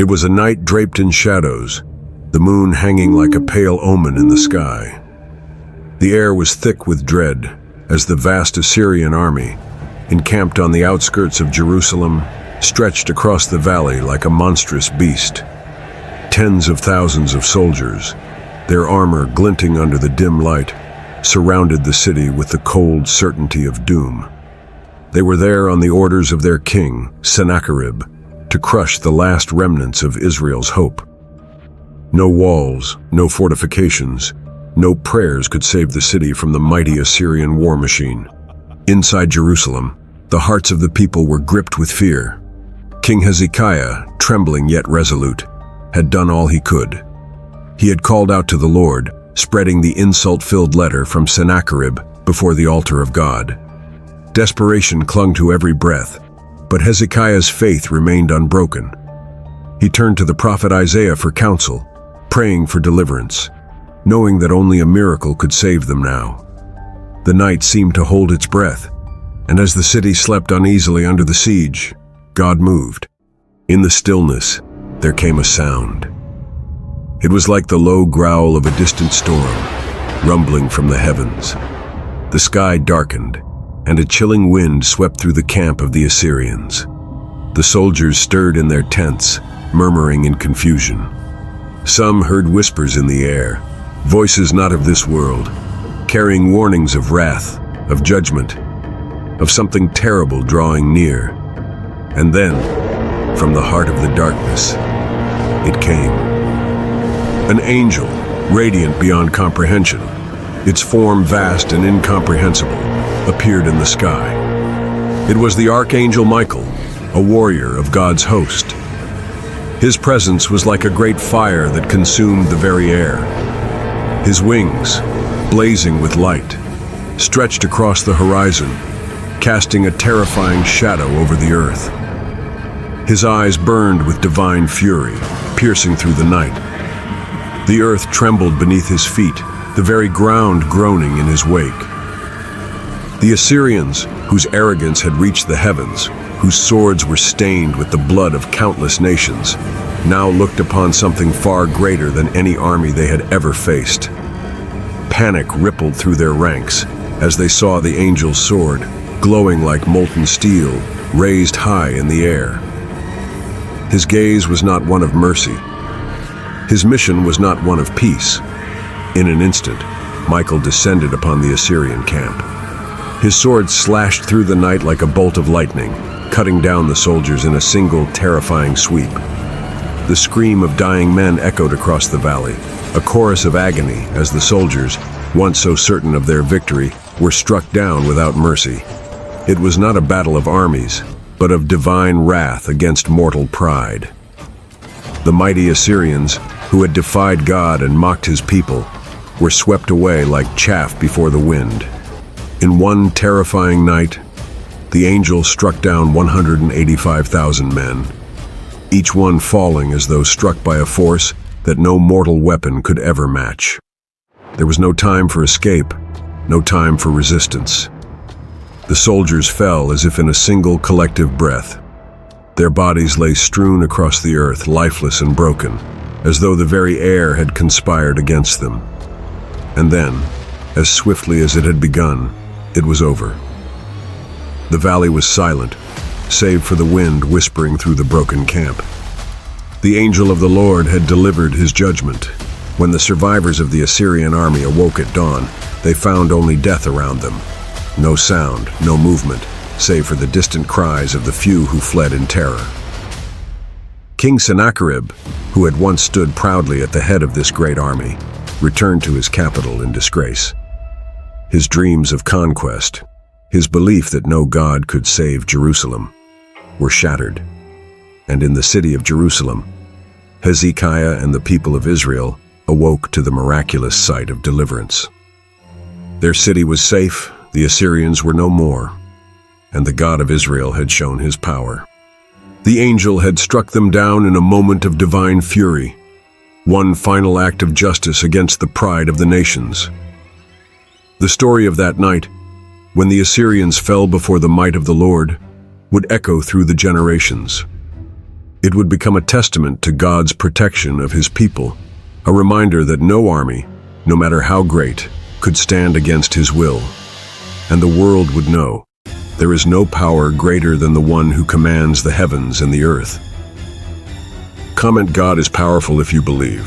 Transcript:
It was a night draped in shadows, the moon hanging like a pale omen in the sky. The air was thick with dread as the vast Assyrian army, encamped on the outskirts of Jerusalem, stretched across the valley like a monstrous beast. Tens of thousands of soldiers, their armor glinting under the dim light, surrounded the city with the cold certainty of doom. They were there on the orders of their king, Sennacherib, to crush the last remnants of Israel's hope. No walls, no fortifications, no prayers could save the city from the mighty Assyrian war machine. Inside Jerusalem, the hearts of the people were gripped with fear. King Hezekiah, trembling yet resolute, had done all he could. He had called out to the Lord, spreading the insult-filled letter from Sennacherib before the altar of God. Desperation clung to every breath, but Hezekiah's faith remained unbroken. He turned to the prophet Isaiah for counsel, praying for deliverance, knowing that only a miracle could save them now. The night seemed to hold its breath, and as the city slept uneasily under the siege, God moved. In the stillness, there came a sound. It was like the low growl of a distant storm, rumbling from the heavens. The sky darkened, and a chilling wind swept through the camp of the Assyrians. The soldiers stirred in their tents, murmuring in confusion. Some heard whispers in the air, voices not of this world, carrying warnings of wrath, of judgment, of something terrible drawing near. And then, from the heart of the darkness, it came. An angel, radiant beyond comprehension, its form vast and incomprehensible, appeared in the sky. It was the Archangel Michael, a warrior of God's host. His presence was like a great fire that consumed the very air. His wings, blazing with light, stretched across the horizon, casting a terrifying shadow over the earth. His eyes burned with divine fury, piercing through the night. The earth trembled beneath his feet, the very ground groaning in his wake. The Assyrians, whose arrogance had reached the heavens, whose swords were stained with the blood of countless nations, now looked upon something far greater than any army they had ever faced. Panic rippled through their ranks as they saw the angel's sword, glowing like molten steel, raised high in the air. His gaze was not one of mercy. His mission was not one of peace. In an instant, Michael descended upon the Assyrian camp. His sword slashed through the night like a bolt of lightning, cutting down the soldiers in a single terrifying sweep. The scream of dying men echoed across the valley, a chorus of agony as the soldiers, once so certain of their victory, were struck down without mercy. It was not a battle of armies, but of divine wrath against mortal pride. The mighty Assyrians, who had defied God and mocked his people, were swept away like chaff before the wind. In one terrifying night, the angel struck down 185,000 men, each one falling as though struck by a force that no mortal weapon could ever match. There was no time for escape, no time for resistance. The soldiers fell as if in a single collective breath. Their bodies lay strewn across the earth, lifeless and broken, as though the very air had conspired against them. And then, as swiftly as it had begun, it was over. The valley was silent, save for the wind whispering through the broken camp. The angel of the Lord had delivered his judgment. When the survivors of the Assyrian army awoke at dawn, they found only death around them. No sound, no movement, save for the distant cries of the few who fled in terror. King Sennacherib, who had once stood proudly at the head of this great army, returned to his capital in disgrace. His dreams of conquest, his belief that no God could save Jerusalem, were shattered. And in the city of Jerusalem, Hezekiah and the people of Israel awoke to the miraculous sight of deliverance. Their city was safe, the Assyrians were no more, and the God of Israel had shown his power. The angel had struck them down in a moment of divine fury, one final act of justice against the pride of the nations. The story of that night, when the Assyrians fell before the might of the Lord, would echo through the generations. It would become a testament to God's protection of his people, a reminder that no army, no matter how great, could stand against his will. And the world would know, there is no power greater than the one who commands the heavens and the earth. Comment God is powerful if you believe.